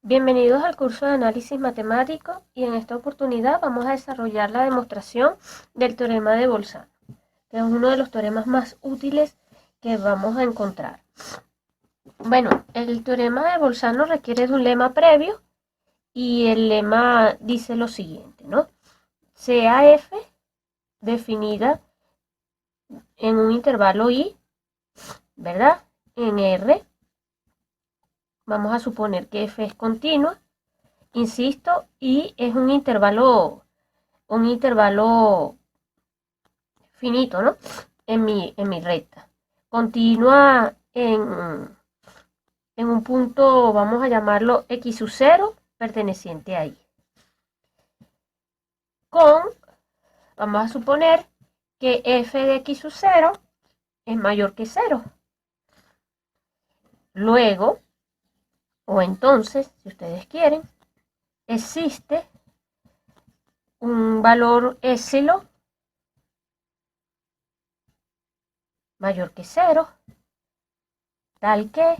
Bienvenidos al curso de análisis matemático y en esta oportunidad vamos a desarrollar la demostración del teorema de Bolzano, que es uno de los teoremas más útiles que vamos a encontrar. Bueno, el teorema de Bolzano requiere de un lema previo y el lema dice lo siguiente, ¿no? Sea f definida en un intervalo i, ¿verdad? En R, vamos a suponer que f es continua. Insisto, y es un intervalo finito, ¿no? En mi recta. Continúa en un punto, vamos a llamarlo x sub 0, perteneciente a y. Vamos a suponer que f de x sub 0 es mayor que 0. Luego, o entonces, si ustedes quieren, existe un valor epsilon mayor que 0, tal que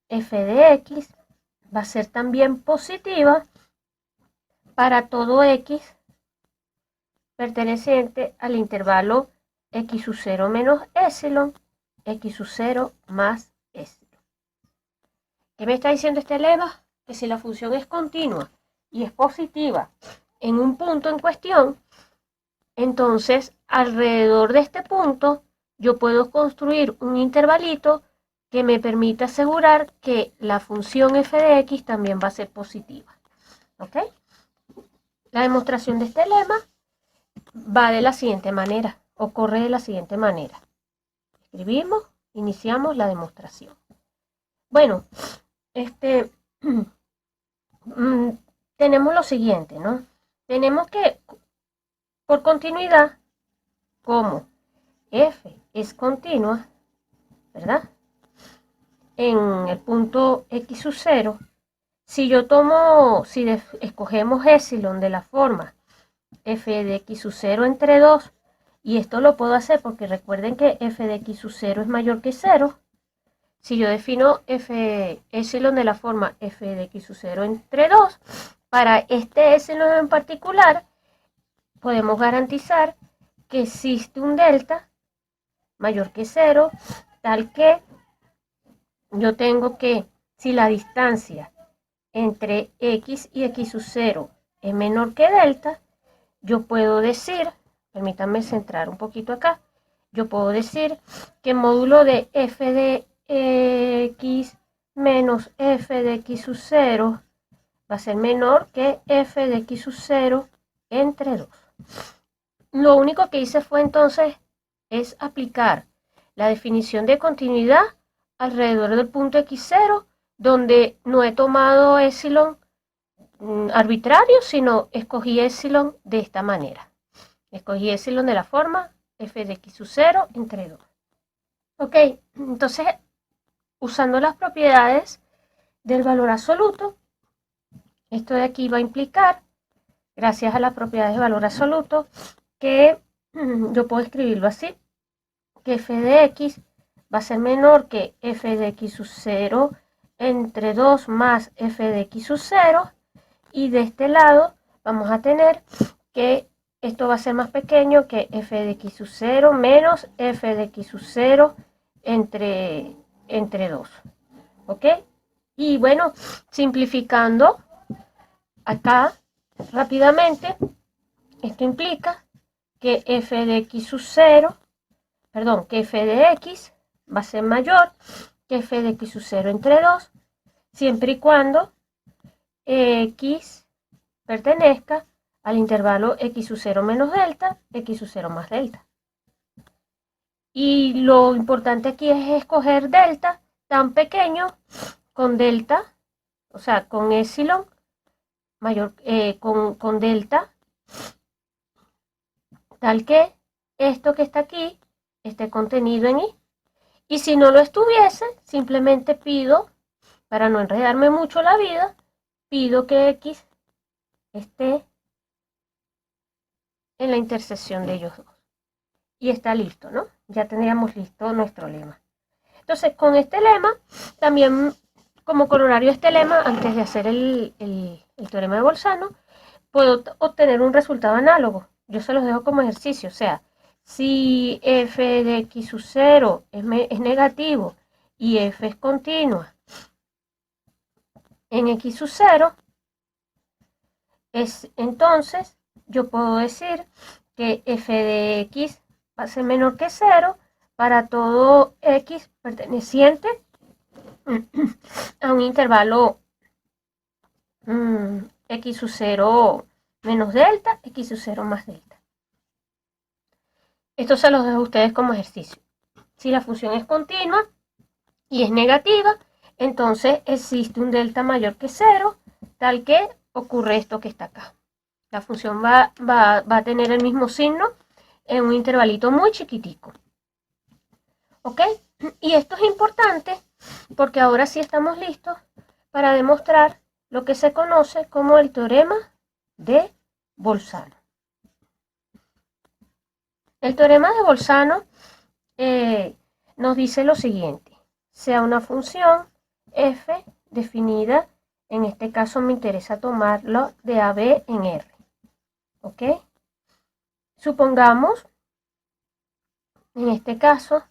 f de x va a ser también positiva para todo x perteneciente al intervalo x sub 0 menos epsilon, x sub 0 más epsilon. ¿Qué me está diciendo este lema? Que si la función es continua y es positiva en un punto en cuestión, entonces alrededor de este punto yo puedo construir un intervalito que me permita asegurar que la función f de x también va a ser positiva. ¿Ok? La demostración de este lema va de la siguiente manera, o corre de la siguiente manera. Escribimos, iniciamos la demostración. Bueno, tenemos lo siguiente, ¿no? Tenemos que, por continuidad, como f es continua, ¿verdad? En el punto x sub 0, si escogemos epsilon de la forma f de x sub 0 entre 2, y esto lo puedo hacer porque recuerden que f de x sub 0 es mayor que 0, si yo defino f epsilon de la forma f de x sub 0 entre 2, para este epsilon en particular, podemos garantizar que existe un delta mayor que 0, tal que yo tengo que, si la distancia entre x y x sub 0 es menor que delta, yo puedo decir, permítanme centrar un poquito acá, yo puedo decir que módulo de f de x menos f de x sub 0 va a ser menor que f de x sub 0 entre 2. Lo único que hice fue entonces es aplicar la definición de continuidad alrededor del punto x0, donde no he tomado epsilon arbitrario, sino escogí epsilon de esta manera. Escogí epsilon de la forma f de x sub 0 entre 2. Ok, entonces, usando las propiedades del valor absoluto, esto de aquí va a implicar, gracias a las propiedades de valor absoluto, que yo puedo escribirlo así, que f de x va a ser menor que f de x sub 0 entre 2 más f de x sub 0, y de este lado vamos a tener que esto va a ser más pequeño que f de x sub 0 menos f de x sub 0 entre 2. ¿Ok? Y bueno, simplificando acá rápidamente, esto implica que f de x sub 0, que f de x va a ser mayor que f de x sub 0 entre 2, siempre y cuando x pertenezca al intervalo x sub 0 menos delta, x sub 0 más delta. Y lo importante aquí es escoger delta tan pequeño con delta, o sea, con epsilon mayor, con delta, tal que esto que está aquí esté contenido en i. Y si no lo estuviese, simplemente pido, para no enredarme mucho la vida, pido que x esté en la intersección de ellos dos. Y está listo, ¿no? Ya tendríamos listo nuestro lema. Entonces, con este lema, también como corolario de este lema, antes de hacer el teorema de Bolzano, puedo obtener un resultado análogo. Yo se los dejo como ejercicio. O sea, si f de x sub 0 es negativo y f es continua en x sub 0, entonces yo puedo decir que f de x va a ser menor que 0 para todo x perteneciente a un intervalo x sub 0 menos delta, x sub 0 más delta. Esto se los dejo a ustedes como ejercicio. Si la función es continua y es negativa, entonces existe un delta mayor que 0, tal que ocurre esto que está acá. La función va a tener el mismo signo en un intervalito muy chiquitico. ¿Ok? Y esto es importante porque ahora sí estamos listos para demostrar lo que se conoce como el teorema de Bolzano. El teorema de Bolzano nos dice lo siguiente: sea una función f definida, en este caso me interesa tomarlo de AB en R. ¿Ok? Supongamos, en este caso,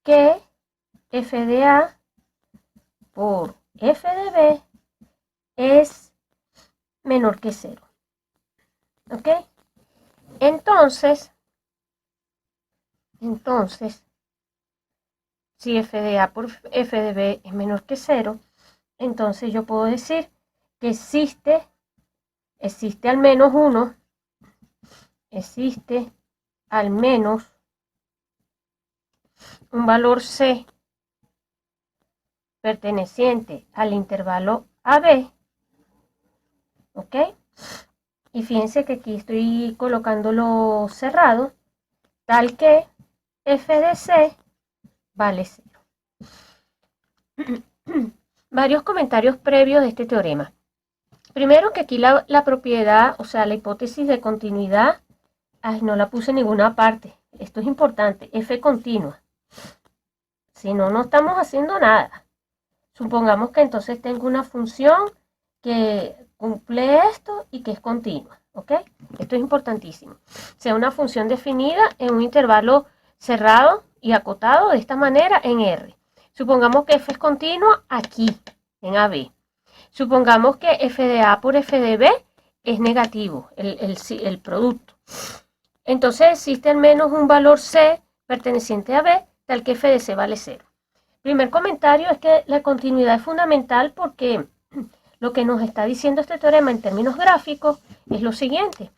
que f de A por f de B es menor que 0. ¿Ok? Entonces, si f de A por f de B es menor que 0, entonces yo puedo decir que existe al menos un valor C perteneciente al intervalo AB. ¿Ok? Y fíjense que aquí estoy colocándolo cerrado, tal que f de C vale 0. Varios comentarios previos de este teorema. Primero, que aquí la propiedad, o sea, la hipótesis de continuidad, no la puse en ninguna parte. Esto es importante, f continua. Si no, no estamos haciendo nada. Supongamos que entonces tengo una función que cumple esto y que es continua. ¿Ok? Esto es importantísimo. Sea una función definida en un intervalo cerrado y acotado de esta manera en R. Supongamos que f es continua aquí, en AB. Supongamos que f de A por f de B es negativo, el producto. Entonces existe al menos un valor C perteneciente a B, tal que f de C vale 0. Primer comentario es que la continuidad es fundamental porque lo que nos está diciendo este teorema en términos gráficos es lo siguiente: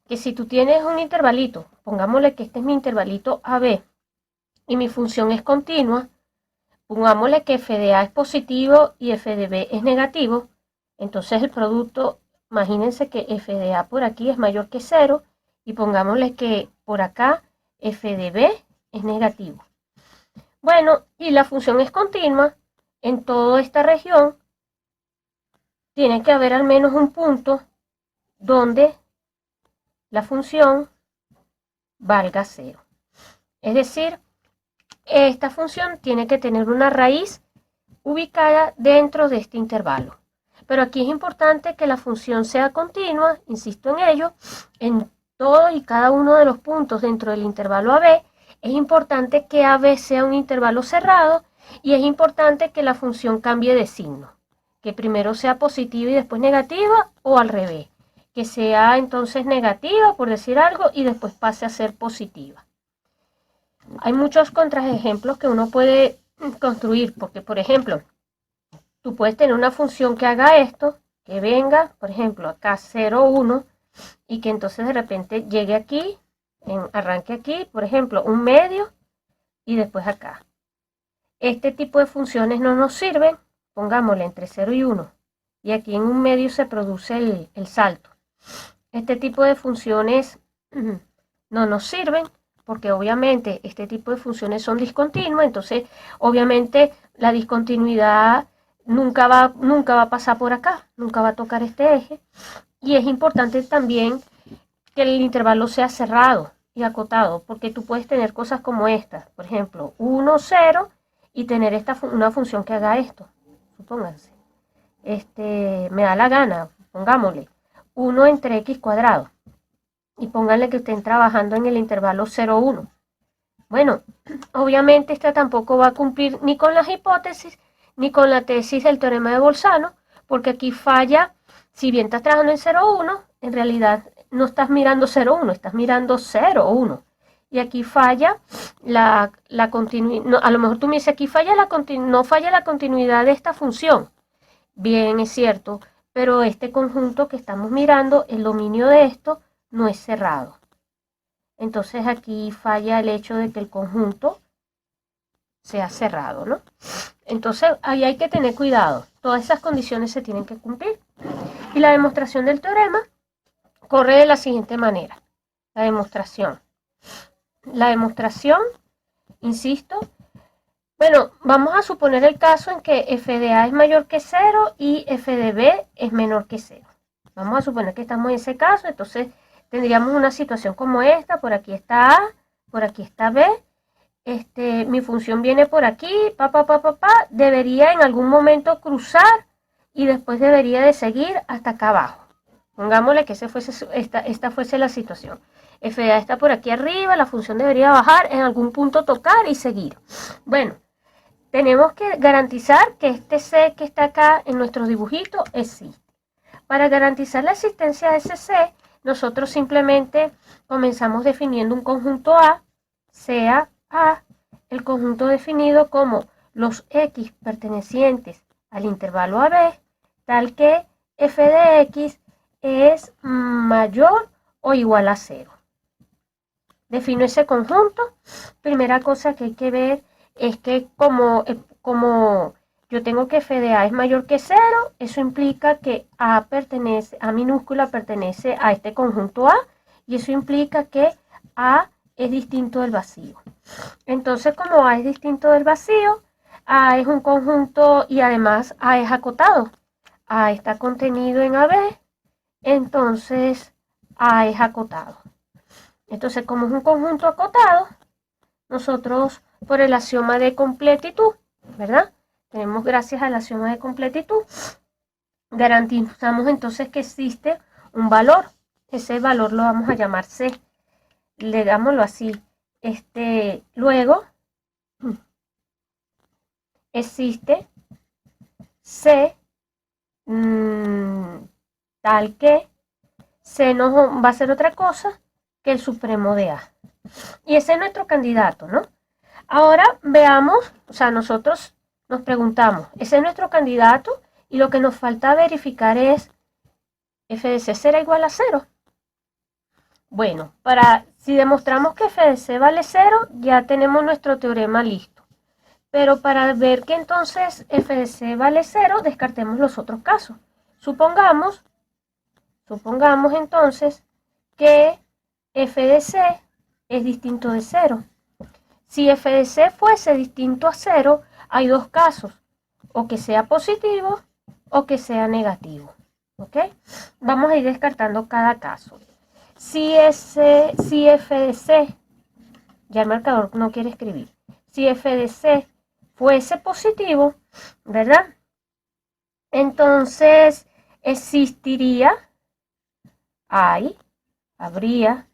que si tú tienes un intervalito, pongámosle que este es mi intervalito AB, y mi función es continua, pongámosle que f de A es positivo y f de B es negativo, entonces el producto, imagínense que f de A por aquí es mayor que 0, y pongámosle que por acá f de B es negativo. Bueno, y la función es continua, en toda esta región tiene que haber al menos un punto donde la función valga 0. Es decir, esta función tiene que tener una raíz ubicada dentro de este intervalo. Pero aquí es importante que la función sea continua, insisto en ello, en todo y cada uno de los puntos dentro del intervalo AB. Es importante que AB sea un intervalo cerrado y es importante que la función cambie de signo, que primero sea positiva y después negativa, o al revés, que sea entonces negativa, por decir algo, y después pase a ser positiva. Hay muchos contraejemplos que uno puede construir, porque por ejemplo, tú puedes tener una función que haga esto, que venga, por ejemplo, acá 0, 1, y que entonces de repente llegue aquí, arranque aquí, por ejemplo, un medio, y después acá. Este tipo de funciones no nos sirven, pongámosle entre 0 y 1, y aquí en un medio se produce el salto. Este tipo de funciones no nos sirven, porque obviamente este tipo de funciones son discontinuas, entonces obviamente la discontinuidad nunca va a pasar por acá, nunca va a tocar este eje, y es importante también que el intervalo sea cerrado y acotado, porque tú puedes tener cosas como estas, por ejemplo, 1, 0, y tener una función que haga esto, supónganse. Me da la gana, pongámosle, 1 entre x cuadrado. Y pónganle que estén trabajando en el intervalo 0, 1. Bueno, obviamente esta tampoco va a cumplir ni con las hipótesis, ni con la tesis del teorema de Bolzano, porque aquí falla, si bien estás trabajando en 0, 1, en realidad no estás mirando 0, 1, estás mirando 0, 1. Y aquí falla la continuidad, no, a lo mejor tú me dices, aquí falla no falla la continuidad de esta función. Bien, es cierto, pero este conjunto que estamos mirando, el dominio de esto, no es cerrado. Entonces aquí falla el hecho de que el conjunto sea cerrado, ¿no? Entonces ahí hay que tener cuidado. Todas esas condiciones se tienen que cumplir. Y la demostración del teorema corre de la siguiente manera. La demostración, insisto, bueno, vamos a suponer el caso en que f de a es mayor que 0 y f de b es menor que 0. Vamos a suponer que estamos en ese caso, entonces tendríamos una situación como esta, por aquí está a, por aquí está b, mi función viene por aquí, debería en algún momento cruzar y después debería de seguir hasta acá abajo. Pongámosle que esta fuese la situación. F de a está por aquí arriba, la función debería bajar, en algún punto tocar y seguir. Bueno, tenemos que garantizar que este C que está acá en nuestro dibujito existe. Para garantizar la existencia de ese C, nosotros simplemente comenzamos definiendo un conjunto A, sea A, el conjunto definido como los X pertenecientes al intervalo AB, tal que f de X es mayor o igual a 0. Defino ese conjunto. Primera cosa que hay que ver es que como yo tengo que f de a es mayor que 0, eso implica que a minúscula pertenece a este conjunto A, y eso implica que A es distinto del vacío. Entonces, como A es distinto del vacío, A es un conjunto y además A es acotado. A está contenido en AB, entonces A es acotado. Entonces, como es un conjunto acotado, nosotros por el axioma de completitud, ¿verdad? Tenemos, gracias al axioma de completitud, garantizamos entonces que existe un valor. Ese valor lo vamos a llamar C. Legámoslo así. Luego, existe C tal que C no va a ser otra cosa que el supremo de A. Y ese es nuestro candidato, ¿no? Ahora veamos, o sea, nosotros nos preguntamos, ese es nuestro candidato y lo que nos falta verificar es f de c será igual a 0. Bueno, si demostramos que f de c vale 0, ya tenemos nuestro teorema listo. Pero para ver que entonces f de c vale 0, descartemos los otros casos. Supongamos entonces que f de c es distinto de 0. Si f de c fuese distinto a 0, hay dos casos, o que sea positivo o que sea negativo. ¿Ok? Vamos a ir descartando cada caso. Si f de c, ya el marcador no quiere escribir, si f de c fuese positivo, ¿verdad? Entonces existiría, habría,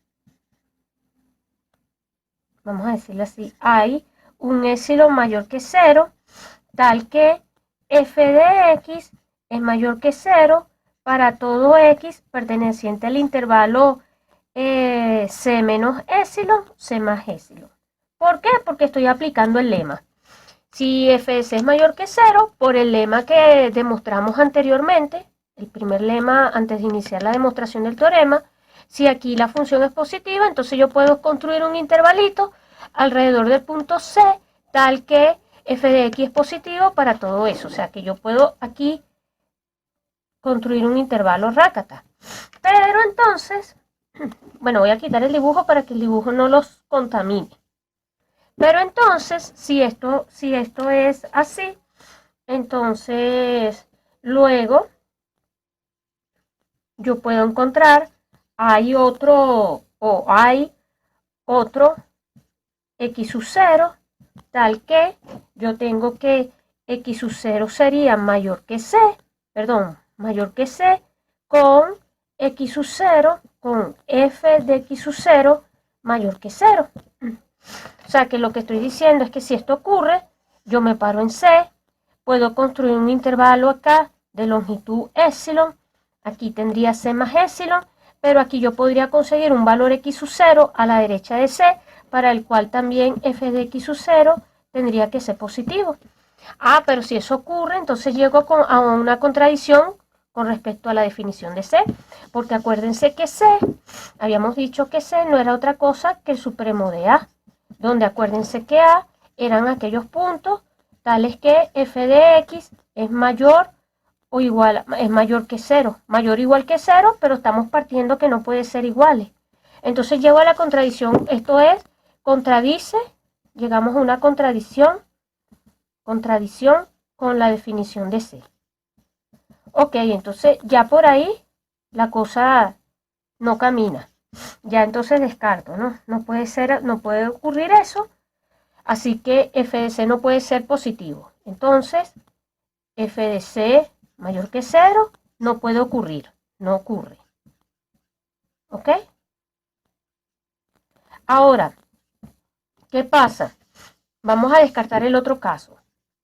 vamos a decirlo así, hay un épsilon mayor que 0, tal que f de x es mayor que 0 para todo x perteneciente al intervalo c menos épsilon, c más épsilon. ¿Por qué? Porque estoy aplicando el lema. Si f de c es mayor que 0, por el lema que demostramos anteriormente, el primer lema antes de iniciar la demostración del teorema, si aquí la función es positiva, entonces yo puedo construir un intervalito alrededor del punto C, tal que f de x es positivo para todo eso. O sea que yo puedo aquí construir un intervalo rácata. Pero entonces, bueno, voy a quitar el dibujo para que el dibujo no los contamine. Pero entonces, si esto es así, entonces luego yo puedo encontrar, hay otro x sub 0, tal que yo tengo que X sub 0 sería mayor que C, perdón, mayor que C con X sub 0 con F de X sub 0 mayor que 0. O sea que lo que estoy diciendo es que si esto ocurre, yo me paro en C, puedo construir un intervalo acá de longitud epsilon, aquí tendría C más epsilon, pero aquí yo podría conseguir un valor X sub 0 a la derecha de C, para el cual también F de X sub 0 tendría que ser positivo. Ah, pero si eso ocurre, entonces llego a una contradicción con respecto a la definición de C, porque acuérdense que C, habíamos dicho que C no era otra cosa que el supremo de A, donde acuérdense que A eran aquellos puntos tales que F de X es mayor o igual, es mayor que 0, mayor o igual que 0, pero estamos partiendo que no puede ser iguales. Entonces llego a la contradicción, esto es, contradice, llegamos a una contradicción con la definición de C. Ok, entonces ya por ahí la cosa no camina. Ya entonces descarto, ¿no? No puede ser, no puede ocurrir eso. Así que F de C no puede ser positivo. Entonces, F de C mayor que 0 no puede ocurrir. No ocurre. ¿Ok? Ahora, ¿qué pasa? Vamos a descartar el otro caso.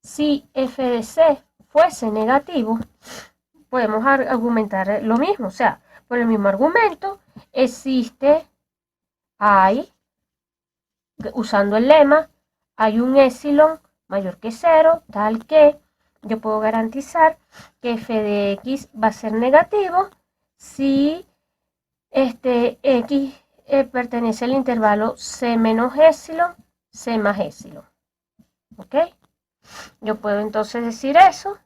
Si F de C fuese negativo, podemos argumentar lo mismo. O sea, por el mismo argumento, usando el lema, hay un epsilon mayor que 0, tal que yo puedo garantizar que F de X va a ser negativo si X pertenece al intervalo C menos epsilon, C más epsilon. ¿Ok? Yo puedo entonces decir eso.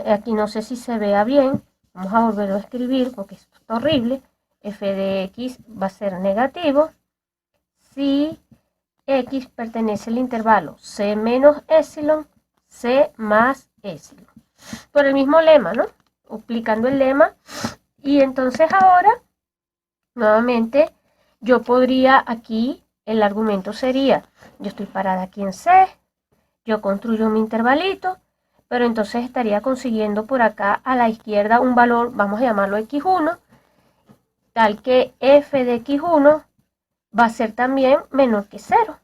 Aquí no sé si se vea bien. Vamos a volverlo a escribir porque esto está horrible. F de X va a ser negativo si X pertenece al intervalo C menos epsilon, C más epsilon. Por el mismo lema, ¿no? Aplicando el lema. Y entonces ahora, nuevamente, yo podría aquí, el argumento sería, yo estoy parada aquí en C, yo construyo mi intervalito, pero entonces estaría consiguiendo por acá a la izquierda un valor, vamos a llamarlo X1, tal que F de X1 va a ser también menor que 0.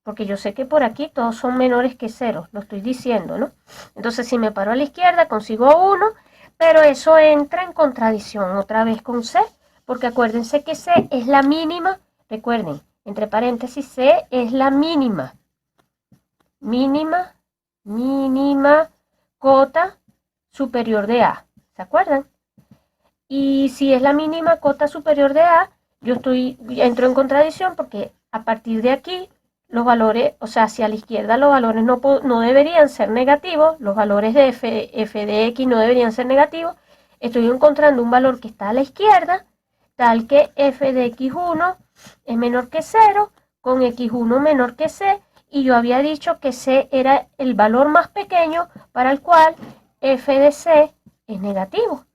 Porque yo sé que por aquí todos son menores que 0, lo estoy diciendo, ¿no? Entonces si me paro a la izquierda consigo 1, pero eso entra en contradicción otra vez con C, porque acuérdense que C es la mínima, recuerden, entre paréntesis, C es la mínima cota superior de A, ¿se acuerdan? Y si es la mínima cota superior de A, entro en contradicción porque a partir de aquí los valores, o sea, hacia la izquierda los valores no deberían ser negativos, los valores de f de X no deberían ser negativos, estoy encontrando un valor que está a la izquierda, tal que F de X1 es menor que 0, con X1 menor que C, y yo había dicho que C era el valor más pequeño para el cual F de C es negativo.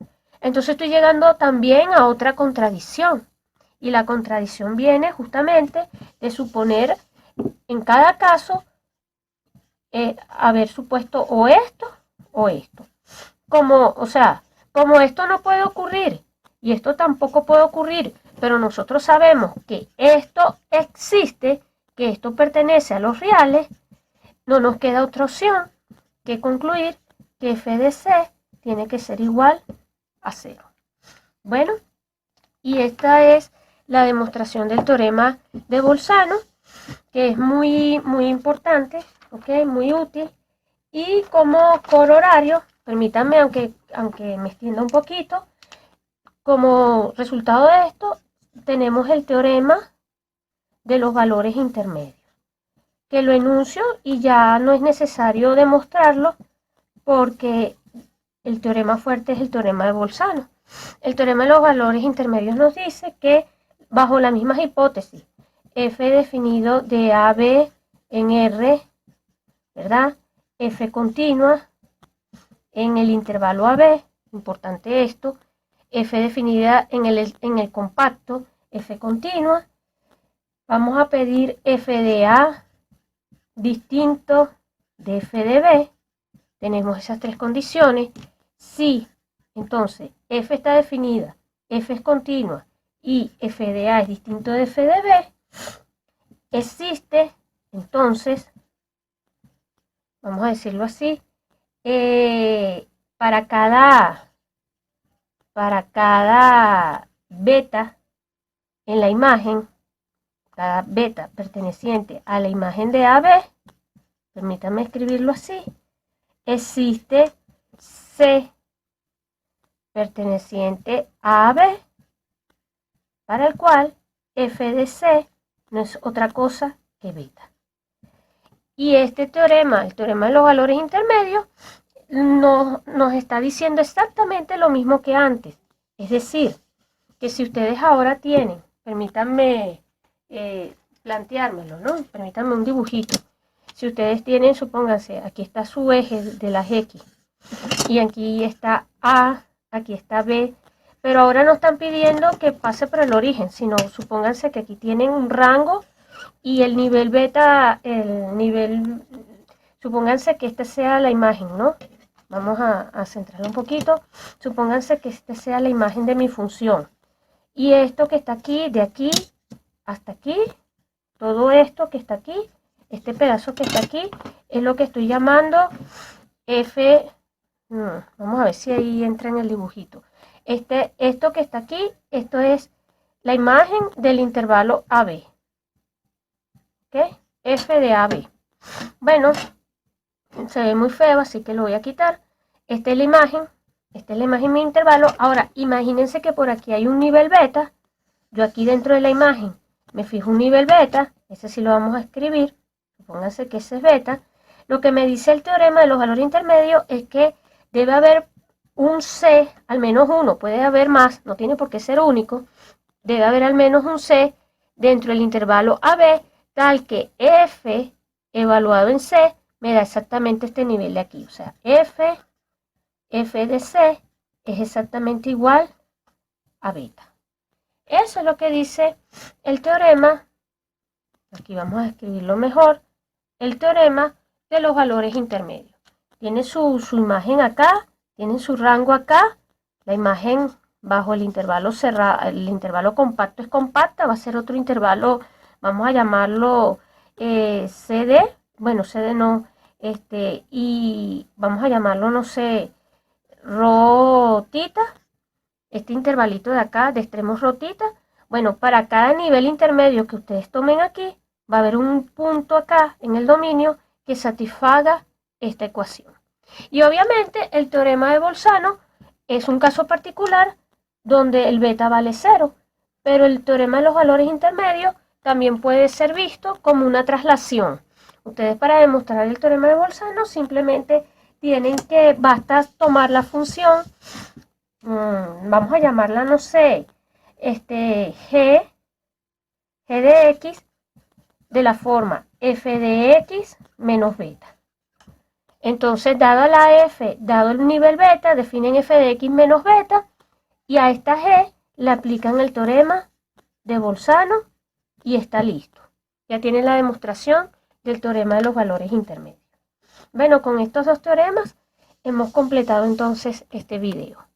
Entonces estoy llegando también a otra contradicción. Y la contradicción viene justamente de suponer en cada caso haber supuesto o esto o esto. Como esto no puede ocurrir y esto tampoco puede ocurrir, pero nosotros sabemos que esto existe, que esto pertenece a los reales, no nos queda otra opción que concluir que F de C tiene que ser igual a 0. Bueno, y esta es la demostración del teorema de Bolzano, que es muy importante, ¿okay? Muy útil. Y como corolario, permítanme, aunque me extienda un poquito, como resultado de esto, tenemos el teorema de los valores intermedios, que lo enuncio y ya no es necesario demostrarlo porque el teorema fuerte es el teorema de Bolzano. El teorema de los valores intermedios nos dice que bajo las mismas hipótesis, f definido de AB en R, ¿verdad? F continua en el intervalo AB, importante esto, F definida en el compacto, F continua. Vamos a pedir F de A distinto de f de b, tenemos esas tres condiciones. Si entonces f está definida, f es continua y f de a es distinto de f de b, existe entonces, vamos a decirlo así, para cada beta en la imagen, cada beta perteneciente a la imagen de AB, permítame escribirlo así, existe C perteneciente a AB, para el cual f de C no es otra cosa que beta. Y este teorema, el teorema de los valores intermedios, nos está diciendo exactamente lo mismo que antes. Es decir, que si ustedes ahora tienen, permítanme planteármelo, ¿no? Permítanme un dibujito. Si ustedes tienen, supónganse, aquí está su eje de las X, y aquí está A, aquí está B, pero ahora no están pidiendo que pase por el origen, sino supónganse que aquí tienen un rango y el nivel beta, supónganse que esta sea la imagen, ¿no? Vamos a centrarlo un poquito. Supónganse que esta sea la imagen de mi función. Y esto que está aquí, de aquí hasta aquí, todo esto que está aquí, este pedazo que está aquí, es lo que estoy llamando f. Vamos a ver si ahí entra en el dibujito. Esto que está aquí, esto es la imagen del intervalo AB. ¿Ok? F de AB. Bueno, se ve muy feo, así que lo voy a quitar. Esta es la imagen de mi intervalo. Ahora, imagínense que por aquí hay un nivel beta. Yo aquí dentro de la imagen me fijo un nivel beta. Ese sí lo vamos a escribir. Pónganse que ese es beta. Lo que me dice el teorema de los valores intermedios es que debe haber un C, al menos uno, puede haber más, no tiene por qué ser único. Debe haber al menos un C dentro del intervalo AB, tal que F evaluado en C me da exactamente este nivel de aquí. O sea, F de C es exactamente igual a beta. Eso es lo que dice el teorema. Aquí vamos a escribirlo mejor. El teorema de los valores intermedios. Tiene su imagen acá, tiene su rango acá. La imagen bajo el intervalo cerrado, el intervalo compacto es compacta, va a ser otro intervalo, vamos a llamarlo CD, bueno, CD no, y vamos a llamarlo, no sé, rotita, este intervalito de acá, de extremos rotita. Bueno, para cada nivel intermedio que ustedes tomen aquí, va a haber un punto acá en el dominio que satisfaga esta ecuación. Y obviamente el teorema de Bolzano es un caso particular donde el beta vale 0, pero el teorema de los valores intermedios también puede ser visto como una traslación. Ustedes para demostrar el teorema de Bolzano simplemente tienen que, basta tomar la función, vamos a llamarla, no sé, g de x de la forma f de x menos beta. Entonces, dada la f, dado el nivel beta, definen f de x menos beta y a esta g le aplican el teorema de Bolzano y está listo. Ya tienen la demostración del teorema de los valores intermedios. Bueno, con estos dos teoremas hemos completado entonces este video.